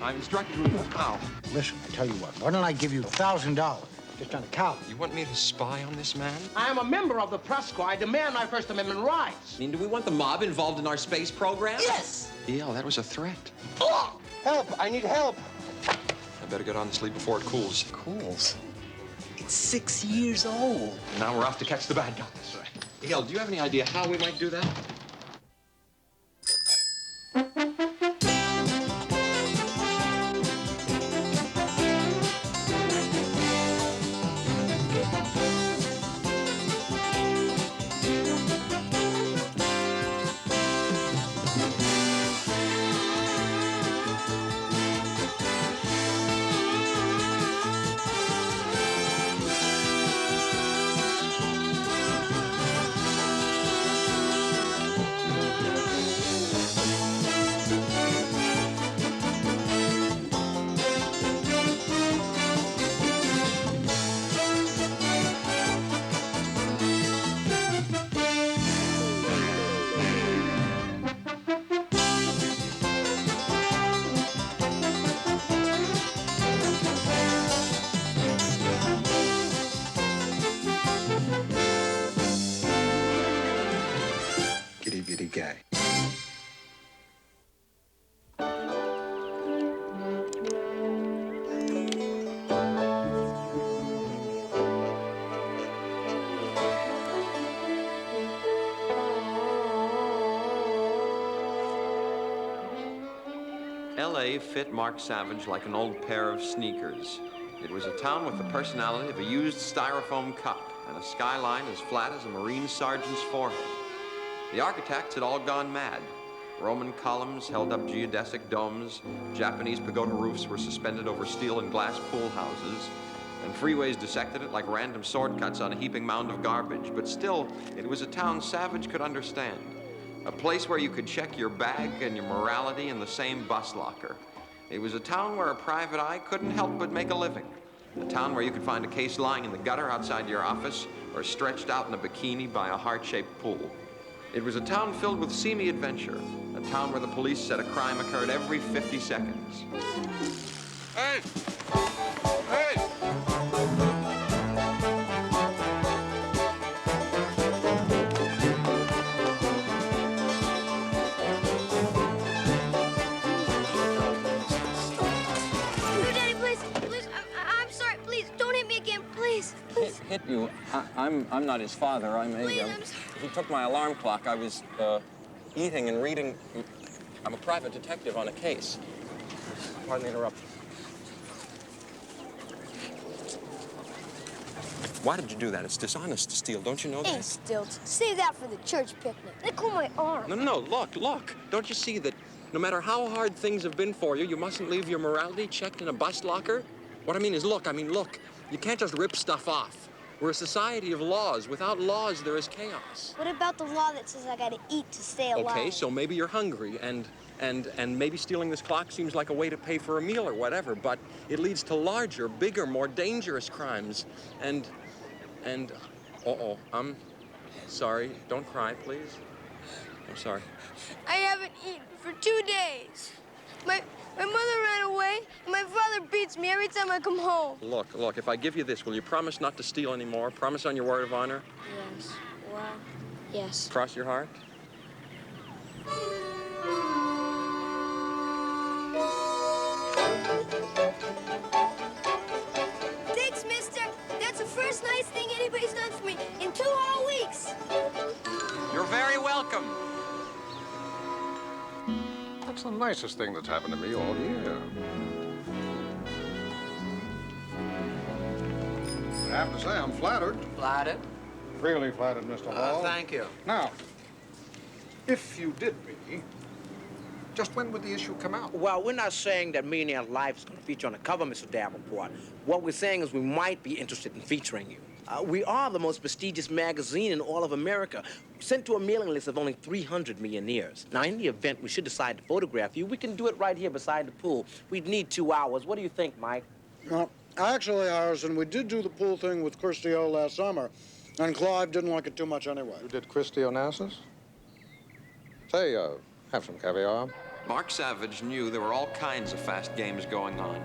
I'm instructed to remove. Ow. Listen, I tell you what, why don't I give you $1,000 just on account? You want me to spy on this man? I am a member of the press corps. I demand my First Amendment rights. I mean, do we want the mob involved in our space program? Yes! Yeah, that was a threat. Oh! Help! I need help. I better get on to sleep before it cools. Cools? It's 6 years old. Now we're off to catch the bad guys. That's right. Hale, do you have any idea how we might do that? Guy. L.A. fit Mark Savage like an old pair of sneakers. It was a town with the personality of a used styrofoam cup and a skyline as flat as a Marine sergeant's forehead. The architects had all gone mad. Roman columns held up geodesic domes, Japanese pagoda roofs were suspended over steel and glass pool houses, and freeways dissected it like random sword cuts on a heaping mound of garbage. But still, it was a town Savage could understand. A place where you could check your bag and your morality in the same bus locker. It was a town where a private eye couldn't help but make a living. A town where you could find a case lying in the gutter outside your office or stretched out in a bikini by a heart-shaped pool. It was a town filled with seamy adventure, a town where the police said a crime occurred every 50 seconds. Hey! Hey! Hit you. I'm not his father. I'm a. He took my alarm clock. I was eating and reading. I'm a private detective on a case. Pardon the interruption. Why did you do that? It's dishonest to steal. Don't you know that? Ain't stilt. Save that for the church picnic. They call my arm. No. Look. Don't you see that no matter how hard things have been for you, you mustn't leave your morality checked in a bus locker? What I mean is, look. You can't just rip stuff off. We're a society of laws. Without laws, there is chaos. What about the law that says I gotta eat to stay alive? Okay, so maybe you're hungry, and maybe stealing this clock seems like a way to pay for a meal or whatever, but it leads to larger, bigger, more dangerous crimes. And I'm sorry. Don't cry, please. I'm sorry. I haven't eaten for 2 days. My mother ran away, and my father beats me every time I come home. Look, if I give you this, will you promise not to steal anymore? Promise on your word of honor? Yes. Well, yes. Cross your heart? Thanks, mister. That's the first nice thing anybody's done for me in 2 whole weeks. You're very welcome. That's the nicest thing that's happened to me all year. I have to say, I'm flattered. Flattered? Really flattered, Mr. Hall. Thank you. Now, if you did me, just when would the issue come out? Well, we're not saying that Millionaire Life is going to feature on the cover, Mr. Davenport. What we're saying is we might be interested in featuring you. We are the most prestigious magazine in all of America, sent to a mailing list of only 300 millionaires. Now, in the event we should decide to photograph you, we can do it right here beside the pool. We'd need 2 hours. What do you think, Mike? Actually, Harrison, we did do the pool thing with Christy O last summer, and Clive didn't like it too much anyway. You did Christy Onassis? Say, have some caviar. Mark Savage knew there were all kinds of fast games going on.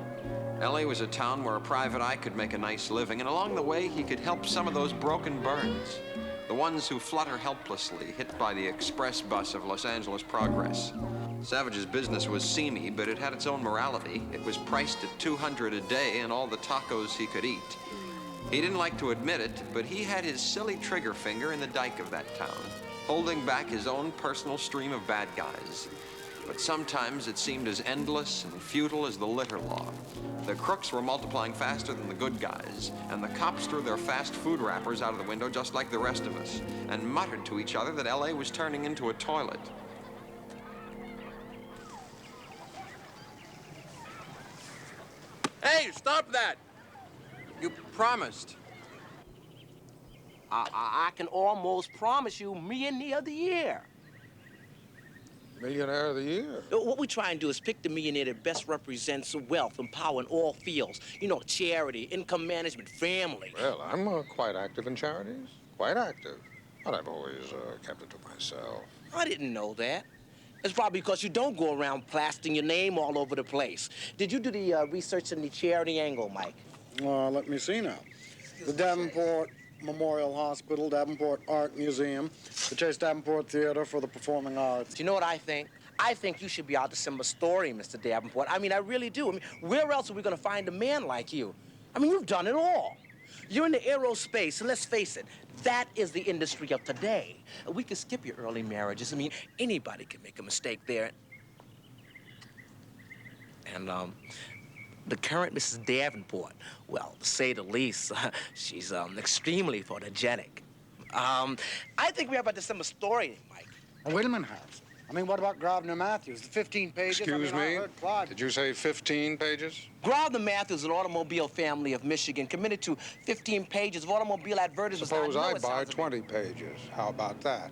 LA was a town where a private eye could make a nice living, and along the way, he could help some of those broken birds. The ones who flutter helplessly, hit by the express bus of Los Angeles progress. Savage's business was seamy, but it had its own morality. It was priced at $200 a day and all the tacos he could eat. He didn't like to admit it, but he had his silly trigger finger in the dike of that town, holding back his own personal stream of bad guys. But sometimes it seemed as endless and futile as the litter law. The crooks were multiplying faster than the good guys, and the cops threw their fast food wrappers out of the window just like the rest of us, and muttered to each other that LA was turning into a toilet. Hey, stop that! You promised. I can almost promise you Millionaire of the Year. Millionaire of the Year. What we try and do is pick the millionaire that best represents wealth and power in all fields. You know, charity, income management, family. Well, I'm quite active in charities. Quite active. But I've always kept it to myself. I didn't know that. It's probably because you don't go around plastering your name all over the place. Did you do the research in the charity angle, Mike? Let me see now. The Davenport Memorial Hospital, Davenport Art Museum, the Chase Davenport Theater for the Performing Arts. Do you know what I think? I think you should be out to send a story, Mr. Davenport. I mean, I really do. I mean, where else are we going to find a man like you? I mean, you've done it all. You're in the aerospace, and let's face it, that is the industry of today. We could skip your early marriages. I mean, anybody can make a mistake there. And, the current Mrs. Davenport, well, to say the least, she's extremely photogenic. I think we have a December story, Mike. Now, wait a minute, Harris. I mean, what about Grosvenor Matthews? The 15 pages? Excuse I me? heard Clyde. Did you say 15 pages? Grosvenor Matthews, an automobile family of Michigan, committed to 15 pages of automobile advertisements. Suppose I I know it buy sounds 20 pages. How about that?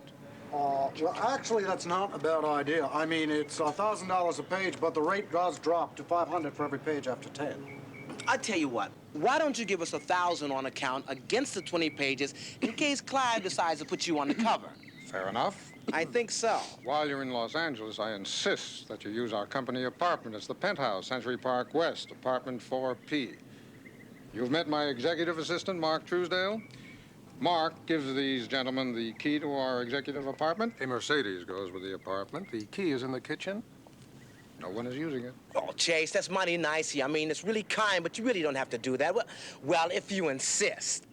Well, actually, that's not a bad idea. I mean, it's $1,000 a page, but the rate does drop to $500 for every page after 10. I tell you what, why don't you give us $1,000 on account against the 20 pages in case Clive decides to put you on the cover? Fair enough. I think so. While you're in Los Angeles, I insist that you use our company apartment. It's the Penthouse, Century Park West, apartment 4P. You've met my executive assistant, Mark Truesdale. Mark gives these gentlemen the key to our executive apartment. A Mercedes goes with the apartment. The key is in the kitchen. No one is using it. Oh, Chase, that's mighty nice of you. I mean, it's really kind, but you really don't have to do that. Well, if you insist.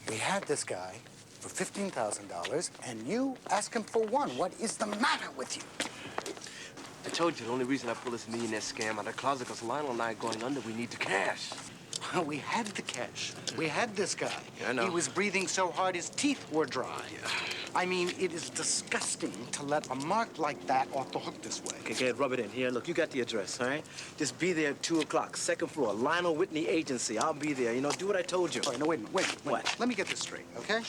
We had this guy for $15,000, and you ask him for one. What is the matter with you? I told you the only reason I pulled this millionaire scam out of the closet because Lionel and I are going under. We need the cash. We had the cash. We had this guy. Yeah, I know. He was breathing so hard his teeth were dry. Yeah. I mean, it is disgusting to let a mark like that off the hook this way. Okay, kid, rub it in. Here, look, you got the address, all right? Just be there at 2 o'clock, second floor, Lionel Whitney Agency. I'll be there. You know, do what I told you. All right, no, wait a minute. What? Let me get this straight, okay?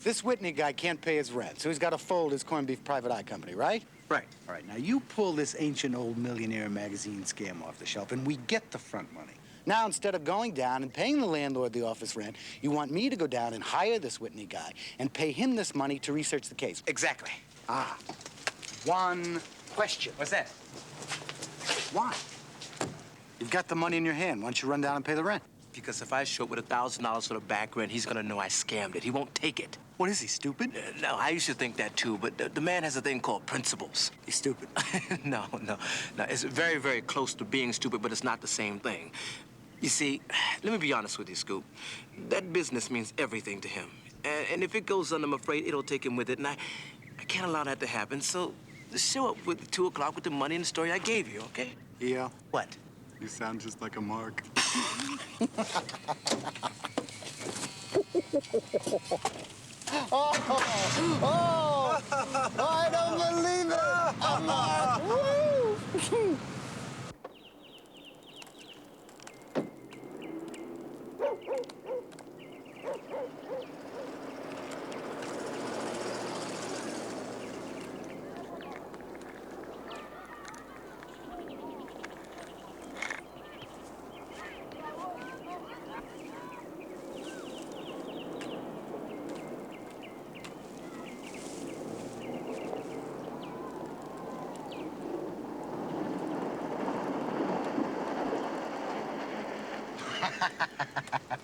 This Whitney guy can't pay his rent, so he's got to fold his corned beef private eye company, right? Right. All right, now you pull this ancient old Millionaire magazine scam off the shelf, and we get the front money. Now, instead of going down and paying the landlord the office rent, you want me to go down and hire this Whitney guy and pay him this money to research the case. Exactly. One question. What's that? Why? You've got the money in your hand. Why don't you run down and pay the rent? Because if I show up with $1,000 for the back rent, he's gonna know I scammed it. He won't take it. What is he, stupid? No, I used to think that too, but the man has a thing called principles. He's stupid. No. It's very, very close to being stupid, but it's not the same thing. You see, let me be honest with you, Scoop. That business means everything to him. And if it goes under, I'm afraid it'll take him with it, and I can't allow that to happen. So show up with 2 o'clock with the money and the story I gave you, okay? Yeah. What? You sound just like a mark. I don't believe it! A mark! Woo!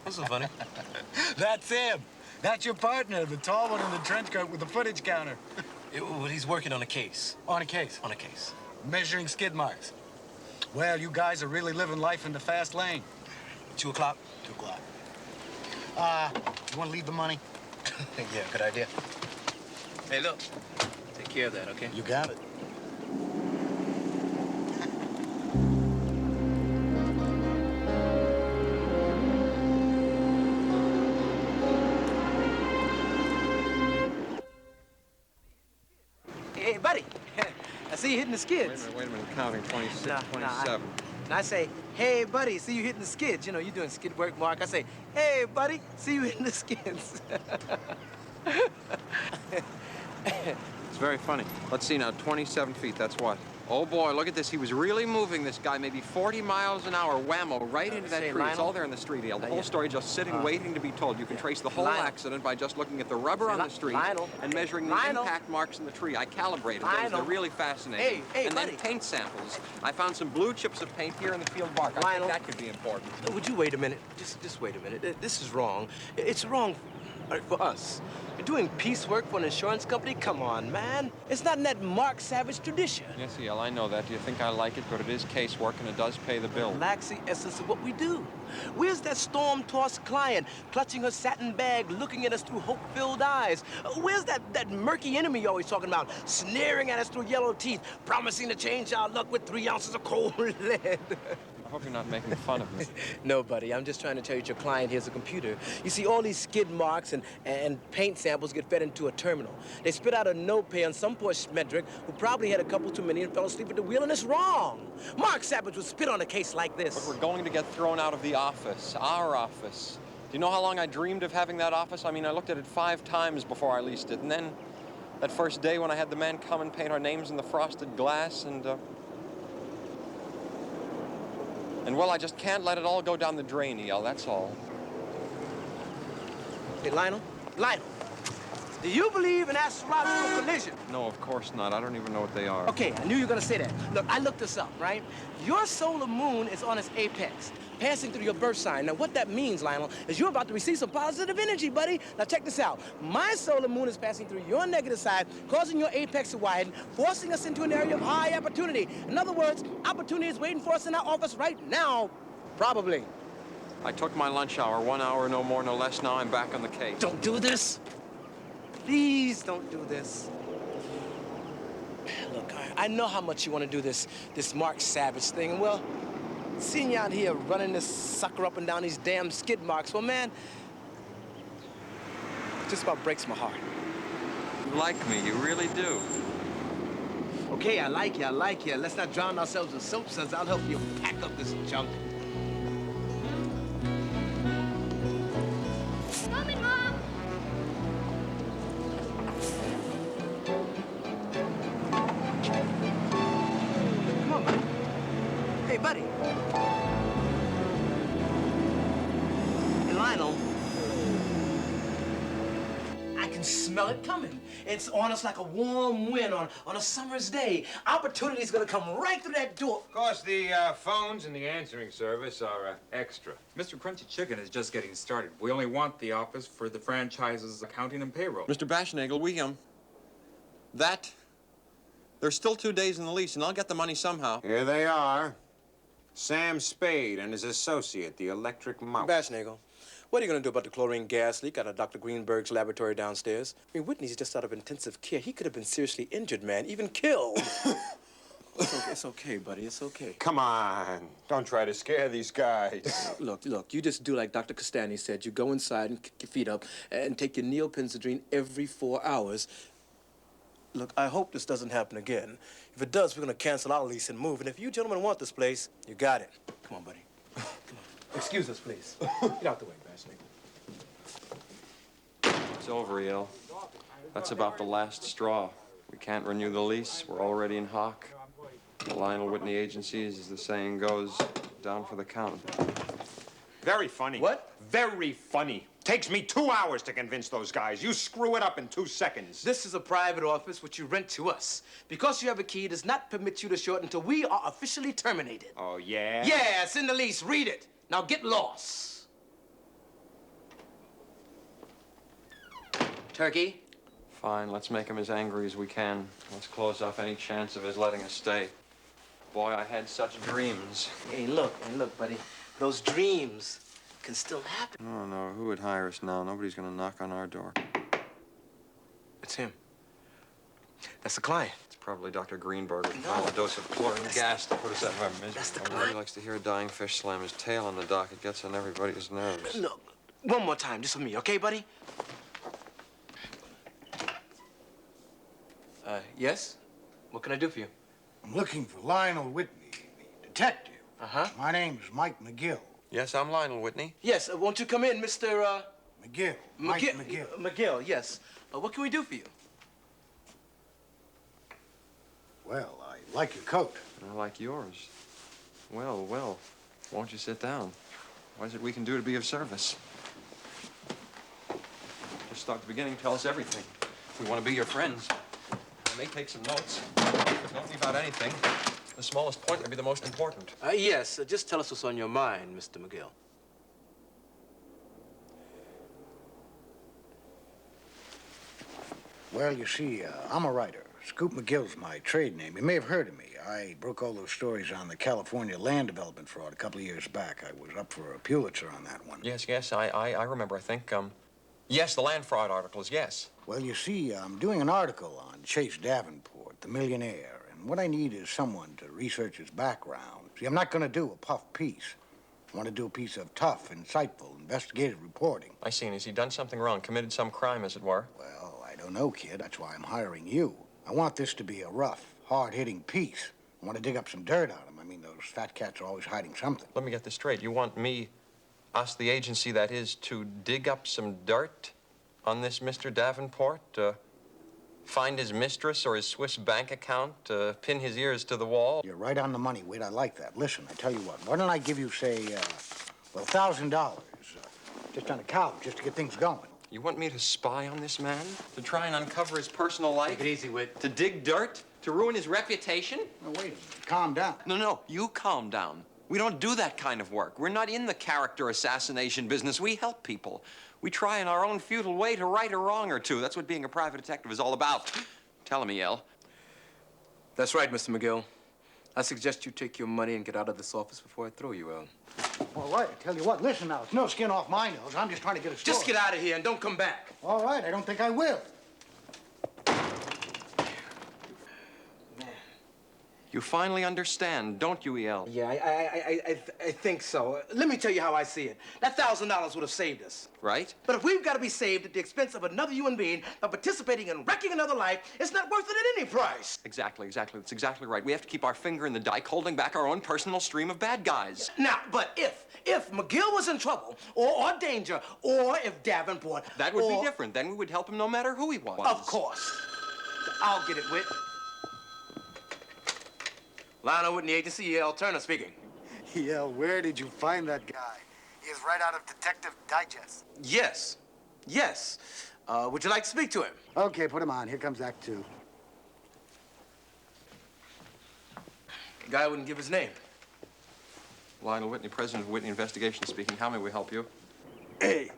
What's so funny? That's him. That's your partner, the tall one in the trench coat with the footage counter. He's working on a case. On a case. On a case. Measuring skid marks. Well, you guys are really living life in the fast lane. 2 o'clock? 2 o'clock. You want to leave the money? Yeah, good idea. Hey, look. Take care of that, okay? You got it. Hey, buddy. I see you hitting the skids. Wait a minute, counting 26, Nah, 27. And I say, hey, buddy, see you hitting the skids. You know, you're doing skid work, Mark. I say, hey, buddy, see you hitting the skids. It's very funny. Let's see now, 27 feet, that's what? Oh boy, look at this. He was really moving, this guy, maybe 40 miles an hour, whammo, right into that tree. Lionel? It's all there in the street, Al. The whole story just sitting, waiting to be told. You can trace the whole Lionel. accident by just looking at the rubber on the street Lionel. and measuring the Lionel. impact marks in the tree. I calibrated those. Lionel. They're really fascinating. Hey, and buddy. then paint samples. I found some blue chips of paint here in the field bark. I Lionel. think that could be important. Would you wait a minute? Just wait a minute. This is wrong. It's wrong for us. You're doing piecework for an insurance company? Come on, man. It's not in that Mark Savage tradition. Yes, E.L., I know that. Do you think I like it? But it is casework, and it does pay the bill. Lacks the essence of what we do. Where's that storm-tossed client clutching her satin bag, looking at us through hope-filled eyes? Where's that murky enemy you're always talking about, sneering at us through yellow teeth, promising to change our luck with 3 ounces of cold lead? I hope you're not making fun of me. No, buddy, I'm just trying to tell you that your client here's a computer. You see, all these skid marks and paint samples get fed into a terminal. They spit out a no pay on some poor schmendrick who probably had a couple too many and fell asleep at the wheel, and it's wrong. Mark Savage would spit on a case like this. But we're going to get thrown out of the office, our office. Do you know how long I dreamed of having that office? I mean, I looked at it 5 times before I leased it, and then that first day when I had the man come and paint our names in the frosted glass, and well, I just can't let it all go down the drain, E.L., that's all. Hey, Lionel, do you believe in astrological collision? No, of course not. I don't even know what they are. Okay, I knew you were gonna say that. Look, I looked this up, right? Your solar moon is on its apex, passing through your birth sign. Now, what that means, Lionel, is you're about to receive some positive energy, buddy. Now, check this out. My solar moon is passing through your negative side, causing your apex to widen, forcing us into an area of high opportunity. In other words, opportunity is waiting for us in our office right now, probably. I took my lunch hour, 1 hour, no more, no less. Now I'm back on the case. Don't do this. Please don't do this. Look, I know how much you want to do this Mark Savage thing, and well, seeing you out here running this sucker up and down these damn skid marks, well, man, it just about breaks my heart. You like me, you really do. Okay, I like you. Let's not drown ourselves in soap suds. I'll help you pack up this junk. Coming, Mom! Come on, buddy. Hey, buddy. Hey, Lionel. I can smell it coming. It's on us like a warm wind on a summer's day. Opportunity's gonna come right through that door. Of course, the phones and the answering service are extra. Mr. Crunchy Chicken is just getting started. We only want the office for the franchise's accounting and payroll. Mr. Bashnagel, there's still 2 days in the lease, and I'll get the money somehow. Here they are. Sam Spade and his associate, the electric mouse. Bashnagel, what are you gonna do about the chlorine gas leak out of Dr. Greenberg's laboratory downstairs? I mean, Whitney's just out of intensive care. He could have been seriously injured, man, even killed. It's okay, buddy. It's okay. Come on. Don't try to scare these guys. Look, you just do like Dr. Castani said. You go inside and kick your feet up and take your neopenzidrine every 4 hours. Look, I hope this doesn't happen again. If it does, we're gonna cancel our lease and move. And if you gentlemen want this place, you got it. Come on, buddy. Come on. Excuse us, please. Get out the way, Bashnagel. It's over, E.L. That's about the last straw. We can't renew the lease. We're already in hock. The Lionel Whitney agencies, as the saying goes, down for the count. Very funny. What? Very funny. Takes me 2 hours to convince those guys. You screw it up in 2 seconds. This is a private office which you rent to us. Because you have a key, it does not permit you to short until we are officially terminated. Oh, yeah? Yeah, it's in the lease. Read it. Now get lost. Turkey? Fine, let's make him as angry as we can. Let's close off any chance of his letting us stay. Boy, I had such dreams. Hey, look, buddy. Those dreams can still happen. Oh, no, who would hire us now? Nobody's gonna knock on our door. It's him. That's the client. It's probably Dr. Greenberg with a final dose of chlorine gas to put us out of our misery. That's the Everybody client. likes to hear a dying fish slam his tail on the dock. It gets on everybody's nerves. Look, one more time, just for me, okay, buddy? Yes? What can I do for you? I'm looking for Lionel Whitney, the detective. Uh-huh. My name's Mike McGill. Yes, I'm Lionel Whitney. Yes, won't you come in, Mr. McGill. Mike McGill. McGill, yes. What can we do for you? Well, I like your coat. I like yours. Well, well, won't you sit down? What is it we can do to be of service? Just start at the beginning, tell us everything. We want to be your friends. We may take some notes, but don't leave out anything. The smallest point may be the most important. Yes, just tell us what's on your mind, Mr. McGill. Well, you see, I'm a writer. Scoop McGill's my trade name. You may have heard of me. I broke all those stories on the California land development fraud a couple of years back. I was up for a Pulitzer on that one. Yes, I remember, I think, yes, the land fraud articles, yes. Well, you see, I'm doing an article on Chase Davenport, the millionaire, and what I need is someone to research his background. See, I'm not going to do a puff piece. I want to do a piece of tough, insightful, investigative reporting. I see, and has he done something wrong, committed some crime, as it were? Well, I don't know, kid. That's why I'm hiring you. I want this to be a rough, hard-hitting piece. I want to dig up some dirt on him. I mean, those fat cats are always hiding something. Let me get this straight. You want me, us, the agency that is, to dig up some dirt on this Mr. Davenport? Find his mistress or his Swiss bank account? Pin his ears to the wall? You're right on the money, Whit. I like that. Listen, I tell you what. Why don't I give you, say, well, $1,000, just on account, just to get things going. You want me to spy on this man? To try and uncover his personal life? Take it easy, Whit. To dig dirt? To ruin his reputation? Now, wait a minute. Calm down. No, you calm down. We don't do that kind of work. We're not in the character assassination business. We help people. We try in our own futile way to right a wrong or two. That's what being a private detective is all about. Tell him, E.L. That's right, Mr. McGill. I suggest you take your money and get out of this office before I throw you out. All right, I tell you what. Listen now, it's no skin off my nose. I'm just trying to get a story. Just get out of here and don't come back. All right, I don't think I will. You finally understand, don't you, E.L.? Yeah, I think so. Let me tell you how I see it. That $1,000 would have saved us. Right? But if we've got to be saved at the expense of another human being by participating in wrecking another life, it's not worth it at any price. Exactly. That's exactly right. We have to keep our finger in the dike, holding back our own personal stream of bad guys. Now, but if McGill was in trouble, or danger, or if Davenport... That would be different. Then we would help him no matter who he was. Of course. I'll get it, Whit. Lionel Whitney Agency, E.L. Turner speaking. Yeah, where did you find that guy? He is right out of Detective Digest. Yes. Would you like to speak to him? Okay, put him on. Here comes Act 2. The guy wouldn't give his name. Lionel Whitney, president of Whitney Investigation speaking. How may we help you? Hey,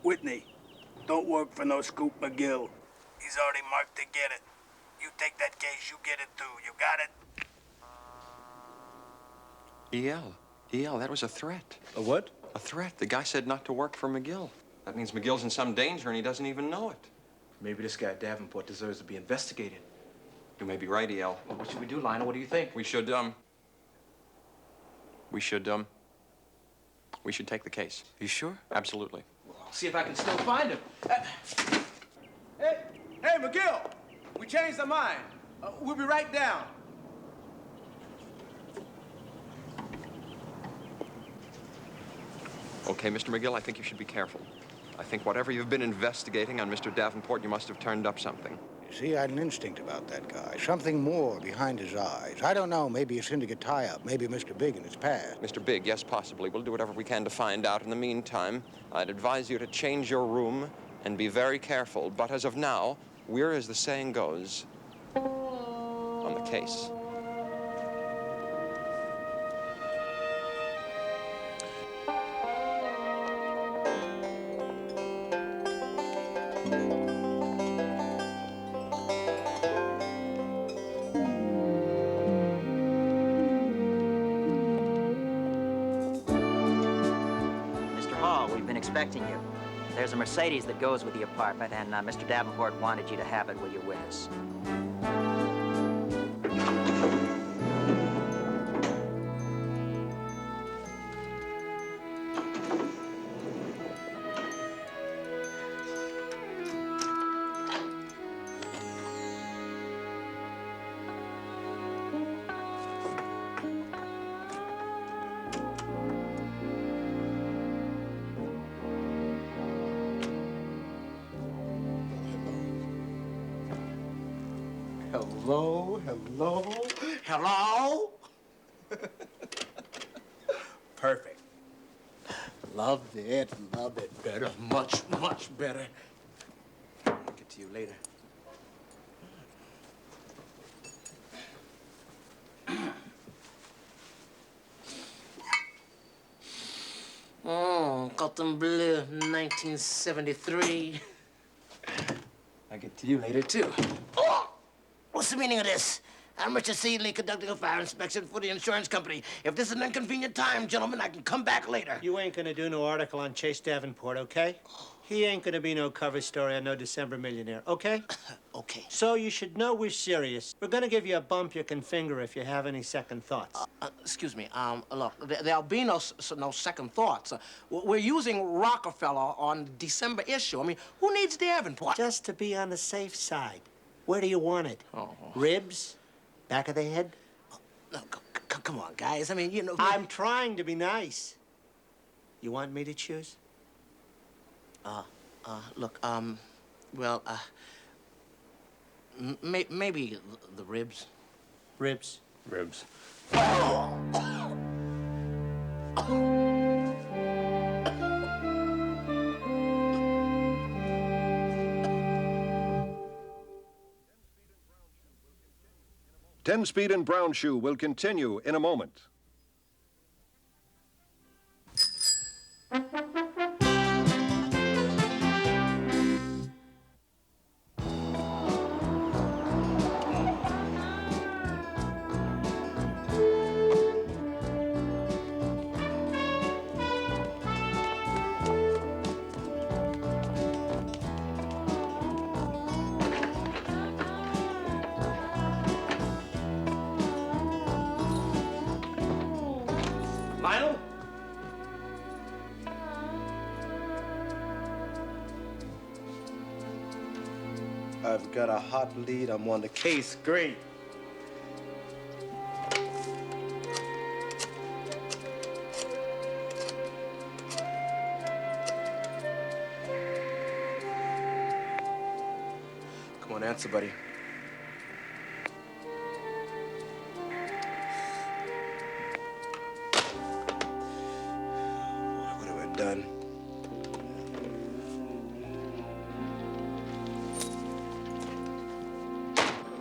Whitney, don't work for no Scoop McGill. He's already marked to get it. You take that case, you get it too. You got it? E.L., that was a threat. A what? A threat. The guy said not to work for McGill. That means McGill's in some danger and he doesn't even know it. Maybe this guy Davenport deserves to be investigated. You may be right, E.L. Well, what should we do, Lionel? What do you think? We should take the case. You sure? Absolutely. Well, I'll see if I can still find him. Hey, McGill! We changed our mind. We'll be right down. Okay, Mr. McGill, I think you should be careful. I think whatever you've been investigating on Mr. Davenport, you must have turned up something. You see, I had an instinct about that guy. Something more behind his eyes. I don't know, maybe a syndicate tie-up, maybe Mr. Big in his past. Mr. Big, yes, possibly. We'll do whatever we can to find out. In the meantime, I'd advise you to change your room and be very careful. But as of now, we're, as the saying goes, on the case. expecting you. There's a Mercedes that goes with the apartment, and Mr. Davenport wanted you to have it while you're with us. Hello, hello, hello. Perfect. Loved it better, much, much better. I'll get to you later. Oh, Cotton Bleu, 1973. I'll get to you later, too. Oh! What's the meaning of this? I'm Richard Seeley, conducting a fire inspection for the insurance company. If this is an inconvenient time, gentlemen, I can come back later. You ain't gonna do no article on Chase Davenport, okay? He ain't gonna be no cover story on no December Millionaire, okay? Okay. So you should know we're serious. We're gonna give you a bump you can finger if you have any second thoughts. Excuse me. Look, there'll be no second thoughts. We're using Rockefeller on the December issue. I mean, who needs Davenport? Just to be on the safe side. Where do you want it? Oh. Ribs? Back of the head? No, come on, guys. I mean, you know... I'm trying to be nice. You want me to choose? Look, well, maybe the ribs. Ribs? Ribs. Tenspeed and Brown Shoe will continue in a moment. Lionel? I've got a hot lead. I'm on the case. Great. Come on, answer, buddy. What have I done?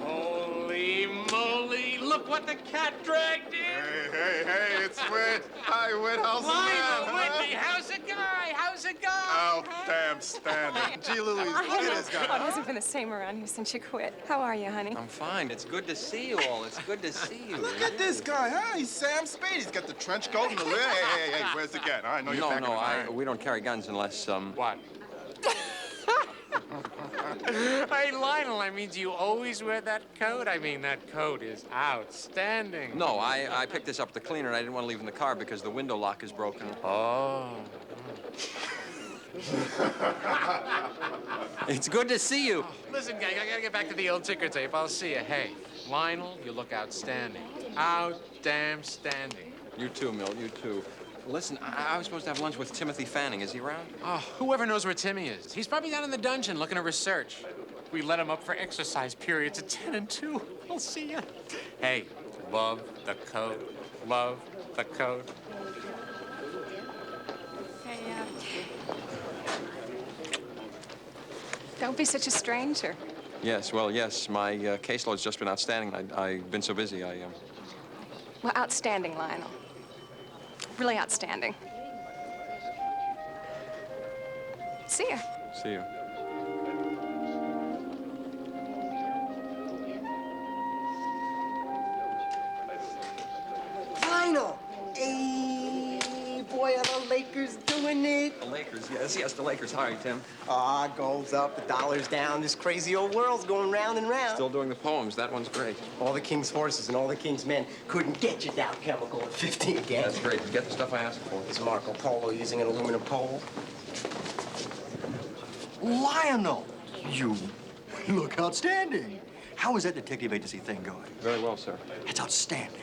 Holy moly, look what the cat dragged in. Hey, it's Whit. Hi, Whit. How's the Lionel, man? Whitney, how's it going? How's it going? Oh, damn standing. Gee, Louise, look at this guy. God, it hasn't been the same around here since you quit. How are you, honey? I'm fine. It's good to see you all. It's good to see you. Look at this guy, huh? He's Sam Spade. He's got the trench coat and the lid. Hey, where's the gun? I know you're back in the iron. We don't carry guns unless, What? Hey, Lionel, I mean, do you always wear that coat? I mean, that coat is outstanding. No, I picked this up at the cleaner, and I didn't want to leave it in the car because the window lock is broken. Oh. It's good to see you. Listen, gang, I gotta get back to the old ticker tape. I'll see you. Hey, Lionel, you look outstanding. Out-damn-standing. You too, Milt, you too. Listen, I was supposed to have lunch with Timothy Fanning. Is he around? Oh, whoever knows where Timmy is. He's probably down in the dungeon looking at research. We let him up for exercise periods at 10 and 2. I'll see ya. Hey, love the coat. Love the coat. Hey, don't be such a stranger. Yes, well, yes. My caseload's just been outstanding. I've been so busy, Well, outstanding, Lionel. Really outstanding. See ya. See you. Lionel! Hey, boy, on a late Lakers doing it? The Lakers, yes, the Lakers. Hi, Tim. Gold's up, the dollar's down. This crazy old world's going round and round. Still doing the poems. That one's great. All the king's horses and all the king's men couldn't get you Dow Chemical at 50 again. That's great. You get the stuff I asked for. Is Marco Polo using an aluminum pole? Lionel, you look outstanding. How is that detective agency thing going? Very well, sir. It's outstanding.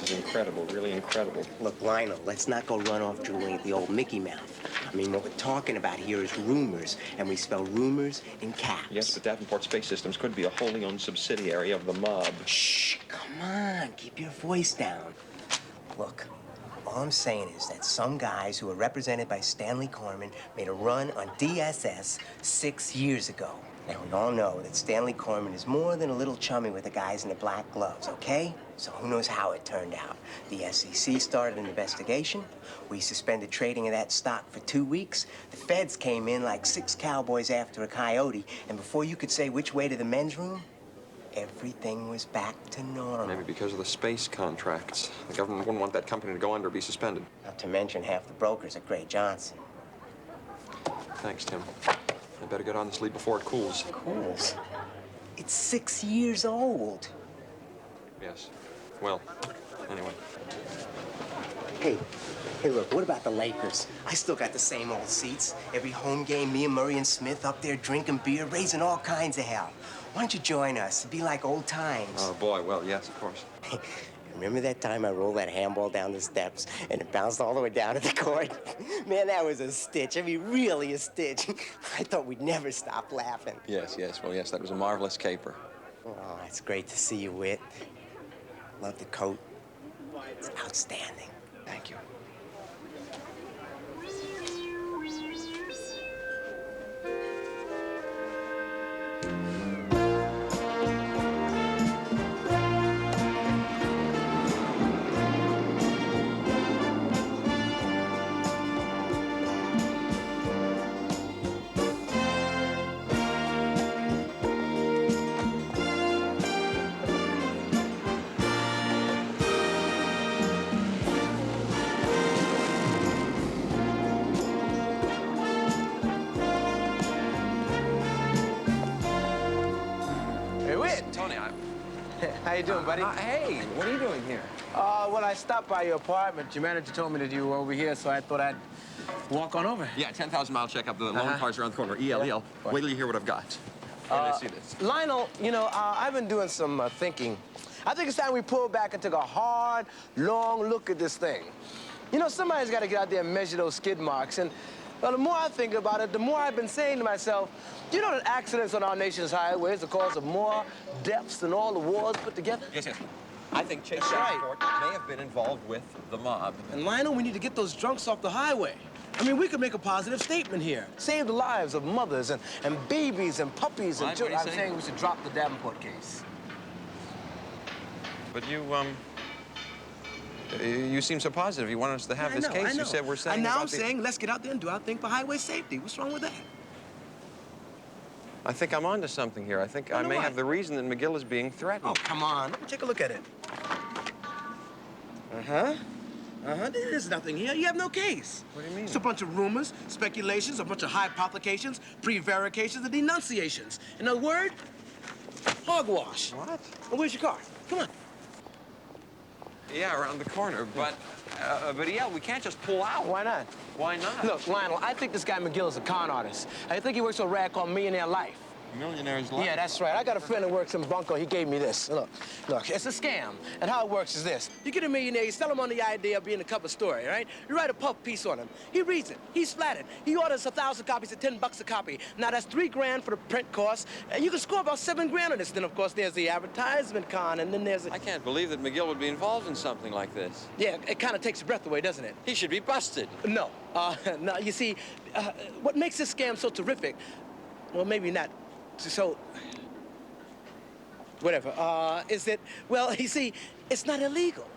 This is incredible, really incredible. Look, Lionel, let's not go run off drooling at the old Mickey Mouth. I mean, what we're talking about here is rumors, and we spell rumors in caps. Yes, but Davenport Space Systems could be a wholly owned subsidiary of the mob. Shh, come on, keep your voice down. Look, all I'm saying is that some guys who are represented by Stanley Corman made a run on DSS 6 years ago. Now, we all know that Stanley Corman is more than a little chummy with the guys in the black gloves, okay? So who knows how it turned out. The SEC started an investigation. We suspended trading of that stock for 2 weeks. The feds came in like 6 cowboys after a coyote, and before you could say which way to the men's room, everything was back to normal. Maybe because of the space contracts. The government wouldn't want that company to go under or be suspended. Not to mention half the brokers at Gray Johnson. Thanks, Tim. I better get on this lead before it cools. Cools? It's 6 years old. Yes. Well, anyway. Hey, look, what about the Lakers? I still got the same old seats. Every home game, me and Murray and Smith up there drinking beer, raising all kinds of hell. Why don't you join us? It'd be like old times. Oh, boy, well, yes, of course. Remember that time I rolled that handball down the steps and it bounced all the way down to the court? Man, that was a stitch. I mean, really a stitch. I thought we'd never stop laughing. Yes, well, yes, that was a marvelous caper. Oh, it's great to see you, Whit. Love the coat. It's outstanding. Thank you. How you doing, buddy? Hey, what are you doing here? Well, I stopped by your apartment. Your manager told me that you were over here, so I thought I'd walk on over. Yeah, 10,000-mile checkup. The loan car's around the corner. ELEL. Wait till you hear what I've got. Wait till you see this. Lionel, you know, I've been doing some thinking. I think it's time we pull back and take a hard, long look at this thing. You know, somebody's got to get out there and measure those skid marks. And, well, the more I think about it, the more I've been saying to myself, do you know that accidents on our nation's highways are cause of more deaths than all the wars put together? Yes. I think Chase Davenport may have been involved with the mob. And Lionel, we need to get those drunks off the highway. I mean, we could make a positive statement here. Save the lives of mothers and babies and puppies and children. I'm saying we should drop the Davenport case. But you seem so positive. You want us to have this case. I know. You said we're saying And now about I'm saying let's get out there and do our thing for highway safety. What's wrong with that? I think I'm onto something here. I think I may have the reason that McGill is being threatened. Oh, come on. Let me take a look at it. There's nothing here. You have no case. What do you mean? It's a bunch of rumors, speculations, a bunch of hypothecations, prevarications, and denunciations. In other words, hogwash. What? Well, where's your car? Come on. Yeah, around the corner. But yeah, we can't just pull out. Why not? Why not? Look, Lionel, I think this guy McGill is a con artist. I think he works for a rag called Millionaire Life. Millionaire's Life? Yeah, that's right. I got a friend that works in Bunko. He gave me this. Look, it's a scam. And how it works is this. You get a millionaire, you sell him on the idea of being a cover story, right? You write a puff piece on him. He reads it. He's flattered. He orders 1,000 copies at $10 a copy. Now, that's $3 grand for the print cost. And you can score about $7 grand on this. Then, of course, there's the advertisement con, and then there's I can't believe that McGill would be involved in something like this. Yeah, it kind of takes your breath away, doesn't it? He should be busted. No. No, you see, what makes this scam so terrific, well, maybe not so, whatever, is that, well, you see, it's not illegal.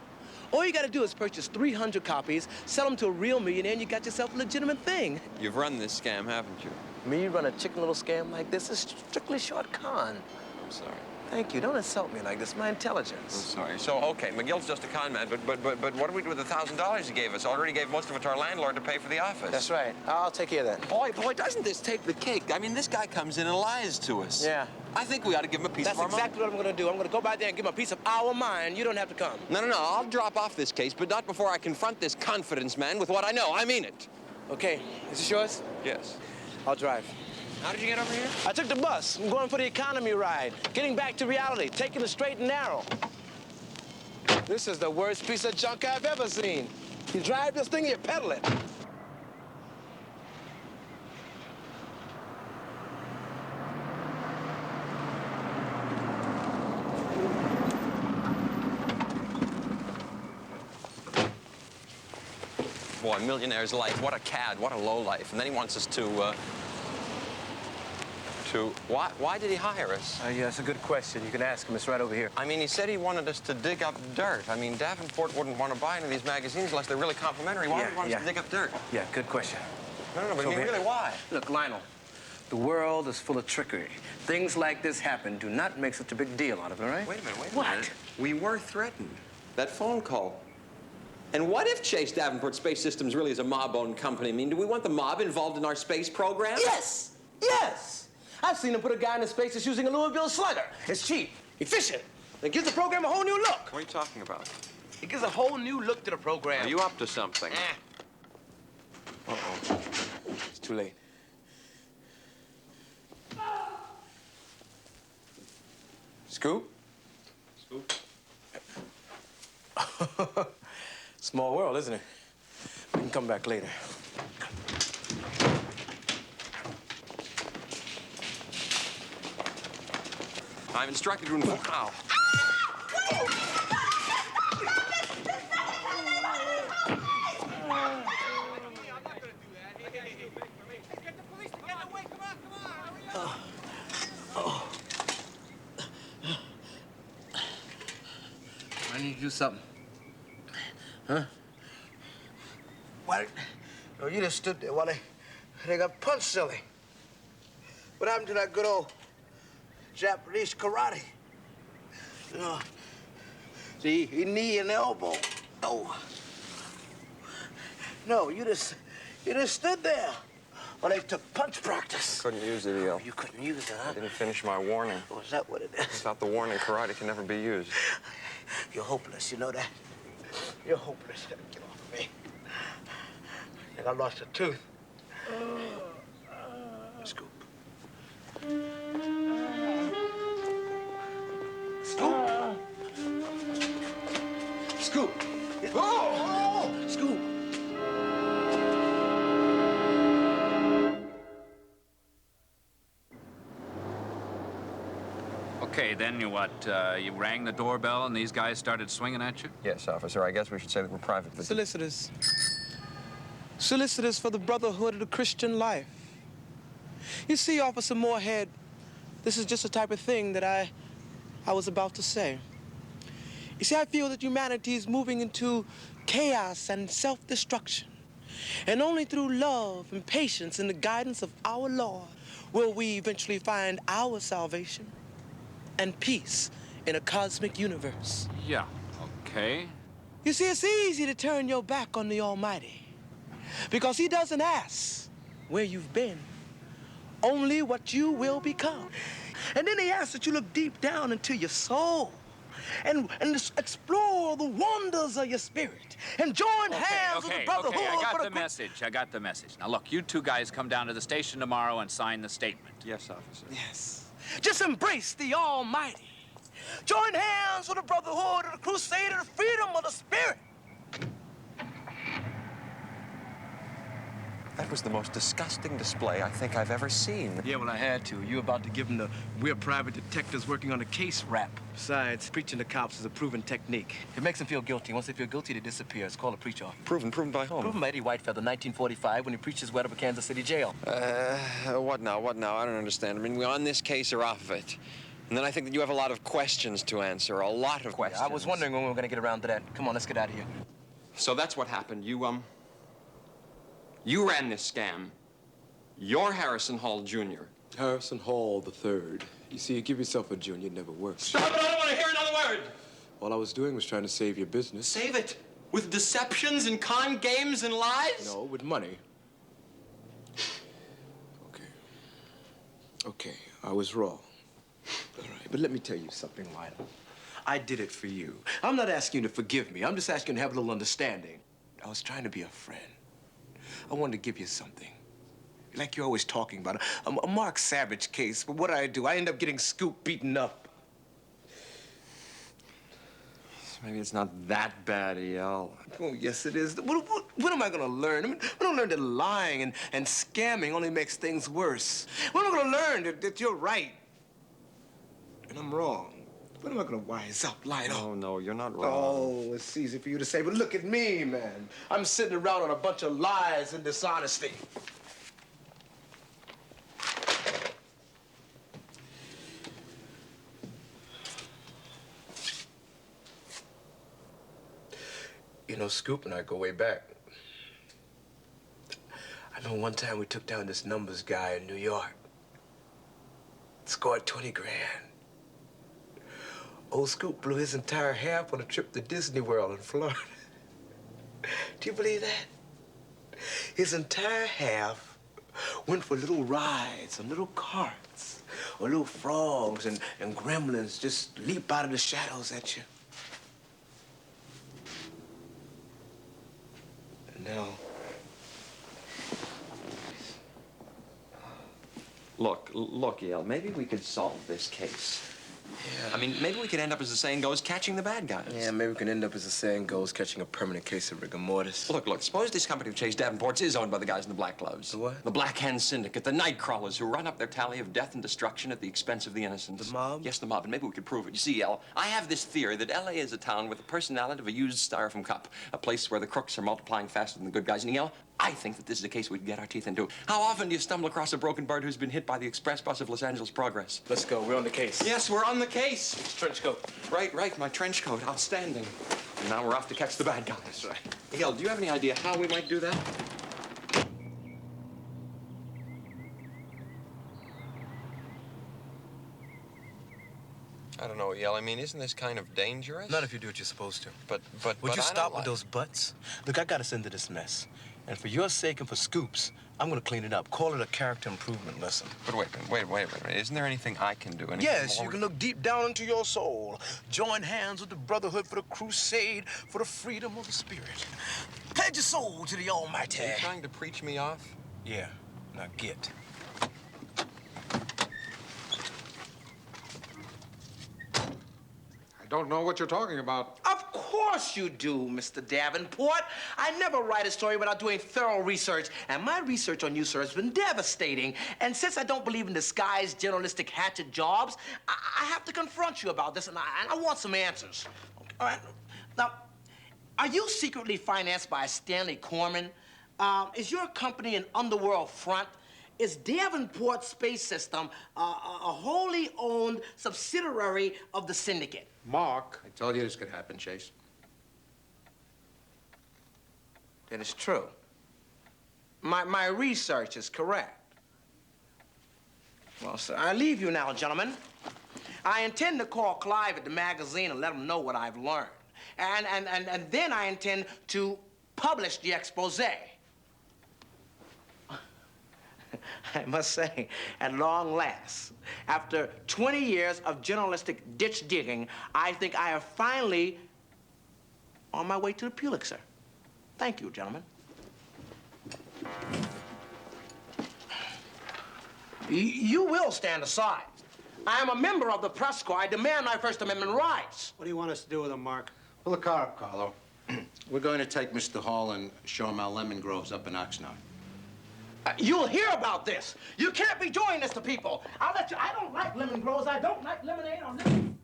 All you got to do is purchase 300 copies, sell them to a real millionaire, and you got yourself a legitimate thing. You've run this scam, haven't you? Me run a chicken little scam like this is strictly short con. I'm sorry. Thank you. Don't insult me like this. My intelligence. I'm sorry. So, okay, McGill's just a con man, but what do we do with the $1,000 he gave us? Already gave most of it to our landlord to pay for the office. That's right. I'll take care of that. Boy, doesn't this take the cake? I mean, this guy comes in and lies to us. Yeah. I think we ought to give him a piece of our That's exactly what I'm going to do. I'm going to go by there and give him a piece of our mind. You don't have to come. No. I'll drop off this case, but not before I confront this confidence man with what I know. I mean it. Okay. Is this yours? Yes. I'll drive. How did you get over here? I took the bus. I'm going for the economy ride. Getting back to reality. Taking the straight and narrow. This is the worst piece of junk I've ever seen. You drive this thing, you pedal it. Boy, Millionaire's life, what a cad, what a low life. And then he wants us to why did he hire us? Yeah, that's a good question. You can ask him. It's right over here. I mean, he said he wanted us to dig up dirt. I mean, Davenport wouldn't want to buy any of these magazines unless they're really complimentary. Why would he want us to dig up dirt? Yeah, good question. No, but I mean, really, why? Look, Lionel, the world is full of trickery. Things like this happen. Do not make such a big deal out of it, all right? Wait a minute. We were threatened. That phone call. And what if Chase Davenport Space Systems really is a mob-owned company? I mean, do we want the mob involved in our space program? Yes! Yes! I've seen them put a guy in space that's using a Louisville Slugger. It's cheap, efficient. It gives the program a whole new look. What are you talking about? It gives a whole new look to the program. Are you up to something? Uh-oh. It's too late. Scoop? Scoop? Small world, isn't it? We can come back later. I'm instructed to inform. Ow. I need to do something. Huh? Why? Oh, you just stood there while they got punched silly. What happened to that good old Japanese karate? You know, see, knee and elbow. No, you just stood there while they took punch practice. Couldn't use it, EO. You couldn't use it, huh? I didn't finish my warning. Oh, is that what it is? Without the warning, karate can never be used. You're hopeless, you know that? You're hopeless. Get off of me. I think I lost a tooth. Scoop. Scoop. Scoop. Oh! Scoop. Okay, then you what? You rang the doorbell and these guys started swinging at you? Yes, officer. I guess we should say that we're privately. Solicitors. Solicitors for the brotherhood of the Christian life. You see, Officer Moorhead, this is just the type of thing that I was about to say. You see, I feel that humanity is moving into chaos and self-destruction. And only through love and patience and the guidance of our Lord will we eventually find our salvation and peace in a cosmic universe. Yeah, okay. You see, it's easy to turn your back on the Almighty because he doesn't ask where you've been, only what you will become. And then he asks that you look deep down into your soul and explore the wonders of your spirit and join hands with the brotherhood. Okay, I got the message. Now, look, you two guys come down to the station tomorrow and sign the statement. Yes, officer. Yes. Just embrace the Almighty. Join hands with the brotherhood of the crusade of the freedom of the spirit. That was the most disgusting display I think I've ever seen. Yeah, well, I had to. You were about to give them the "we're private detectives working on a case" rap. Besides, preaching to cops is a proven technique. It makes them feel guilty. Once they feel guilty, they disappear. It's called a preach-off. Proven by whom? Proven by Eddie Whitefeather, 1945, when he preached his way out of a Kansas City jail. What now? I don't understand. I mean, we're on this case or off of it. And then I think that you have a lot of questions to answer, a lot of questions. Yeah, I was wondering when we were going to get around to that. Come on, let's get out of here. So that's what happened. You ran this scam. You're Harrison Hall Jr. Harrison Hall III. You see, you give yourself a June, it never works. Stop it! I don't want to hear another word! All I was doing was trying to save your business. Save it? With deceptions and con games and lies? No, with money. Okay, I was wrong. All right, but let me tell you something, Lionel. I did it for you. I'm not asking you to forgive me. I'm just asking you to have a little understanding. I was trying to be a friend. I wanted to give you something. Like you're always talking about, a Mark Savage case. But what do? I end up getting Scoop beaten up. Maybe it's not that bad, El. Oh, yes, it is. What am I going to learn? I mean, I'm going to learn that lying and scamming only makes things worse. When am I going to learn that you're right and I'm wrong? When am I going to wise up, Lionel? No, you're not wrong. Oh, it's easy for you to say, but look at me, man. I'm sitting around on a bunch of lies and dishonesty. You know, Scoop and I go way back. I know one time we took down this numbers guy in New York. Scored 20 grand. Old Scoop blew his entire half on a trip to Disney World in Florida. Do you believe that? His entire half went for little rides on little carts, or little frogs and gremlins just leap out of the shadows at you. And now... Look, El, maybe we could solve this case. Yeah. I mean, maybe we could end up, as the saying goes, catching the bad guys. Yeah, maybe we can end up, as the saying goes, catching a permanent case of rigor mortis. Look, suppose this company of Chase Davenport's is owned by the guys in the black gloves. The what? The Black Hand Syndicate, the night crawlers who run up their tally of death and destruction at the expense of the innocent. The mob? Yes, the mob, and maybe we could prove it. You see, El, I have this theory that L.A. is a town with the personality of a used styrofoam cup, a place where the crooks are multiplying faster than the good guys. And, El, I think that this is a case we can get our teeth into. How often do you stumble across a broken bird who's been hit by the express bus of Los Angeles Progress? Let's go. We're on the case. Yes, we're on the case. Trench coat. Right. My trench coat. Outstanding. And now we're off to catch the bad guys. That's right. El, do you have any idea how we might do that? I don't know, El. I mean, isn't this kind of dangerous? Not if you do what you're supposed to. But Would you I stop don't with those buts? Look, I got us into this mess. And for your sake and for Scoop's, I'm gonna clean it up. Call it a character improvement lesson. But wait a minute. Isn't there anything I can do? Yes, you can look deep down into your soul. Join hands with the Brotherhood for the crusade for the freedom of the spirit. Pledge your soul to the Almighty. Are you trying to preach me off? Yeah. Now get. I don't know what you're talking about. Of course you do, Mr. Davenport. I never write a story without doing thorough research, and my research on you, sir, has been devastating. And since I don't believe in disguised journalistic hatchet jobs, I have to confront you about this, and I want some answers. All right? Now, are you secretly financed by Stanley Corman? Is your company an underworld front? Is Davenport Space System a wholly owned subsidiary of the syndicate? Mark, I told you this could happen, Chase. Then it's true. My research is correct. Well, sir, I leave you now, gentlemen. I intend to call Clive at the magazine and let him know what I've learned. And then I intend to publish the expose. I must say, at long last, after 20 years of journalistic ditch digging, I think I have finally on my way to the Pulitzer. Thank you, gentlemen. You will stand aside. I am a member of the press corps. I demand my First Amendment rights. What do you want us to do with him, Mark? Pull the car up, Carlo. We're going to take Mr. Hall and show him our lemon groves up in Oxnard. You'll hear about this. You can't be doing this to people. I'll let you. I don't like lemon grows. I don't like lemonade or lemon.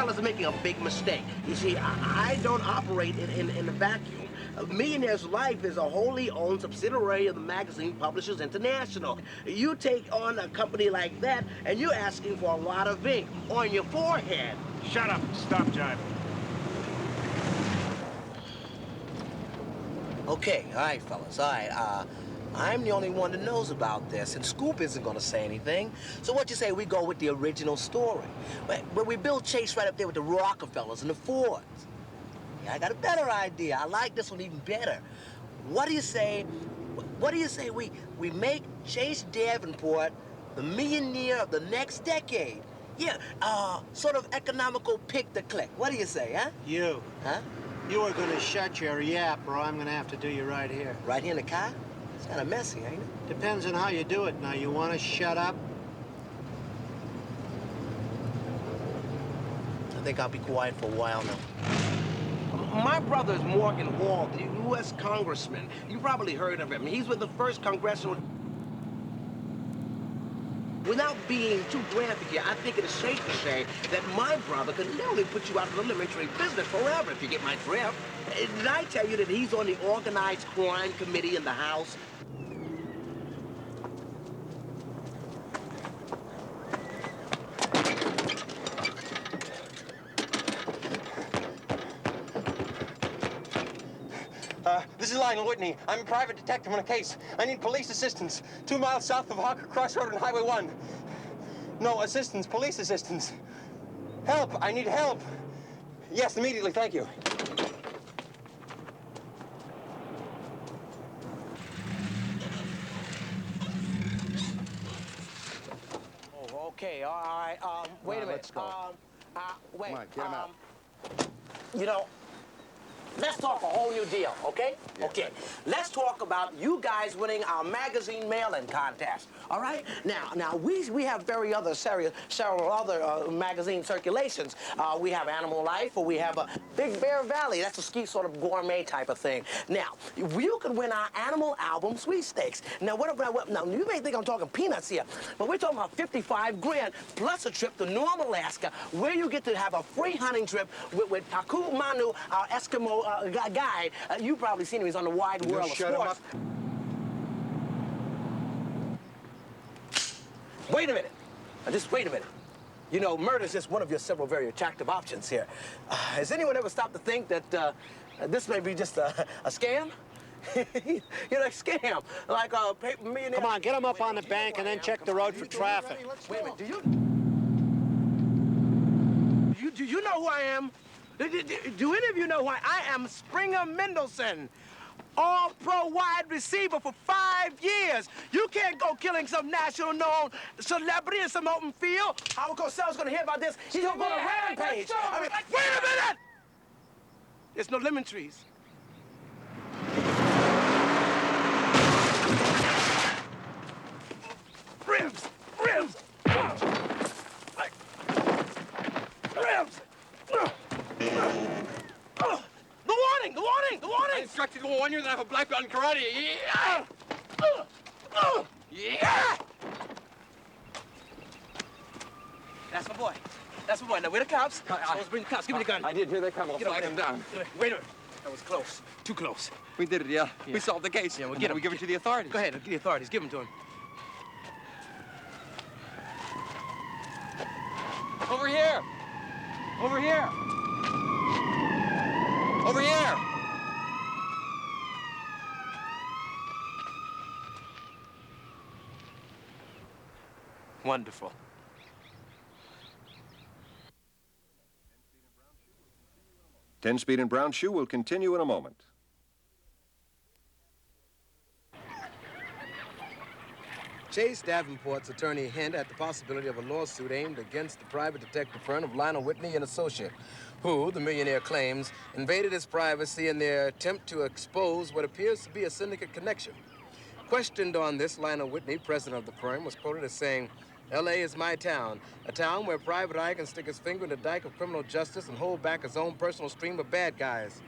fellas are making a big mistake. You see, I don't operate in a vacuum. Millionaire's Life is a wholly owned subsidiary of the magazine Publishers International. You take on a company like that, and you're asking for a lot of ink on your forehead. Shut up. Stop jiving. Okay, all right, fellas, all right. I'm the only one that knows about this, and Scoop isn't gonna say anything. So what you say we go with the original story? But we build Chase right up there with the Rockefellers and the Fords. Yeah, I got a better idea. I like this one even better. What do you say we make Chase Davenport the millionaire of the next decade? Yeah, sort of economical pick-the-click. What do you say, huh? You. Huh? You are gonna shut your yap, or I'm gonna have to do you right here. Right here in the car? It's kind of messy, ain't it? Depends on how you do it. Now, you want to shut up? I think I'll be quiet for a while now. My brother is Morgan Hall, the U.S. Congressman. You probably heard of him. He's with the first congressional... Without being too graphic here, I think it is safe to say that my brother could literally put you out of the elementary business forever, if you get my drift. Did I tell you that he's on the Organized Crime Committee in the House? This is Lionel Whitney. I'm a private detective on a case. I need police assistance. 2 miles south of Hawker Crossroad and Highway 1. No, assistance, police assistance. Help, I need help. Yes, immediately, thank you. Oh, okay, all right. Wait a minute. Let's go. Wait. Come on, get him out. You know, let's talk a whole new deal, okay? Yeah. Okay. Let's talk about you guys winning our magazine mail-in contest, all right? Now we have several other magazine circulations. We have Animal Life, or we have a Big Bear Valley. That's a ski sort of gourmet type of thing. Now, you could win our Animal Album sweepstakes. Now, now, you may think I'm talking peanuts here, but we're talking about 55 grand plus a trip to North Alaska, where you get to have a free hunting trip with Taku Manu, our Eskimo guide. You've probably seen him. He's on the Wide World of Sports. Wait a minute. Now, just wait a minute. You know, murder is just one of your several very attractive options here. Has anyone ever stopped to think that this may be just a scam? You know, a scam. Like a millionaire. Come on, get him up on the bank and then check the road for traffic. Wait a minute. Do you know who I am? Do any of you know why I am? Springer Mendelssohn, all-pro wide receiver for 5 years. You can't go killing some national-known celebrity in some open field. Howard Cosell's gonna hear about this. He's gonna go on a rampage. I mean, wait a minute! There's no lemon trees. Ribs! Ribs! Ribs! The warning! The warning! The warning! I instructed to warn you that I have a black belt in karate. Yeah! Yeah! That's my boy. That's my boy. Now, where the cops? Let's bring the cops. Give me the gun. I did hear they come. I'll flag them down. Wait a minute. That was close. Too close. We did it, yeah. We solved the case. Yeah, we'll And get then him. we give it to the authorities. Go ahead. Get the authorities. Give them to him. Over here! Over here! Over here! Wonderful. Tenspeed and Brown Shoe will continue in a moment. Chase Davenport's attorney hinted at the possibility of a lawsuit aimed against the private detective firm of Lionel Whitney and Associate, who, the millionaire claims, invaded his privacy in their attempt to expose what appears to be a syndicate connection. Questioned on this, Lionel Whitney, president of the firm, was quoted as saying, "L.A. is my town, a town where Private Eye can stick his finger in the dike of criminal justice and hold back his own personal stream of bad guys."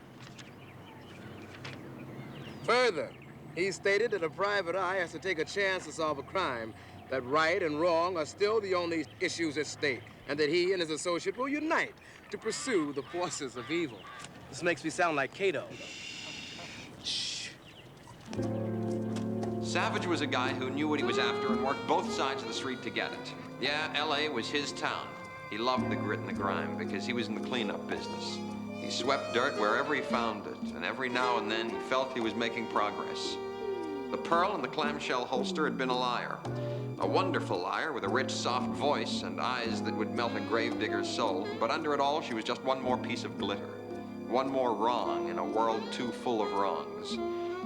Further, he stated that a private eye has to take a chance to solve a crime, that right and wrong are still the only issues at stake, and that he and his associate will unite to pursue the forces of evil. This makes me sound like Cato. Shh. Savage was a guy who knew what he was after and worked both sides of the street to get it. Yeah, L.A. was his town. He loved the grit and the grime because he was in the cleanup business. He swept dirt wherever he found it, and every now and then he felt he was making progress. The pearl in the clamshell holster had been a liar. A wonderful liar with a rich, soft voice and eyes that would melt a gravedigger's soul, but under it all, she was just one more piece of glitter. One more wrong in a world too full of wrongs.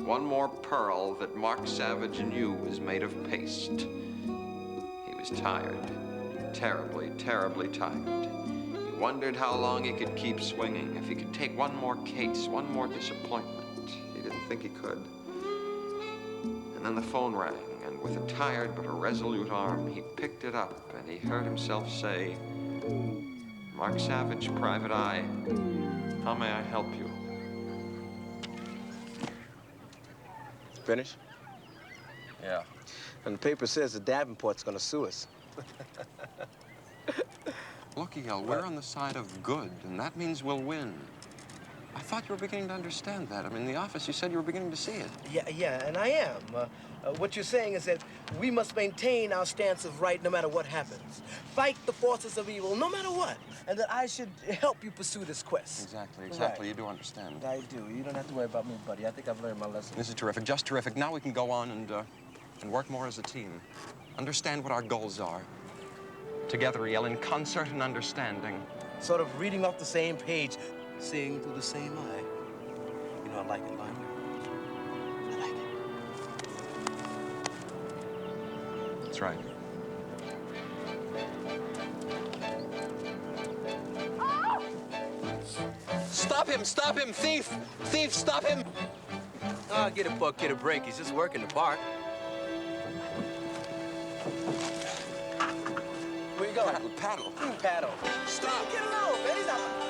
One more pearl that Mark Savage knew was made of paste. He was tired. Terribly, terribly tired. He wondered how long he could keep swinging, if he could take one more case, one more disappointment. He didn't think he could. And then the phone rang, and with a tired but a resolute arm, he picked it up, and he heard himself say, "Mark Savage, Private Eye, how may I help you?" Finished? Yeah. And the paper says that Davenport's gonna sue us. Looky, Hal, we're on the side of good, and that means we'll win. I thought you were beginning to understand that. I mean, in the office, you said you were beginning to see it. Yeah, and I am. What you're saying is that we must maintain our stance of right no matter what happens. Fight the forces of evil no matter what. And that I should help you pursue this quest. Exactly. Right. You do understand. I do. You don't have to worry about me, buddy. I think I've learned my lesson. This is terrific, just terrific. Now we can go on and work more as a team. Understand what our goals are. Together, yell in concert and understanding. Sort of reading off the same page, seeing through the same eye. You know, I like it, Lionel. I like it. That's right. Stop him, thief! Thief, stop him! Ah, get a buck, get a break. He's just working the park. Where you going? Paddle. Paddle. Stop. Get alone, man. He's not...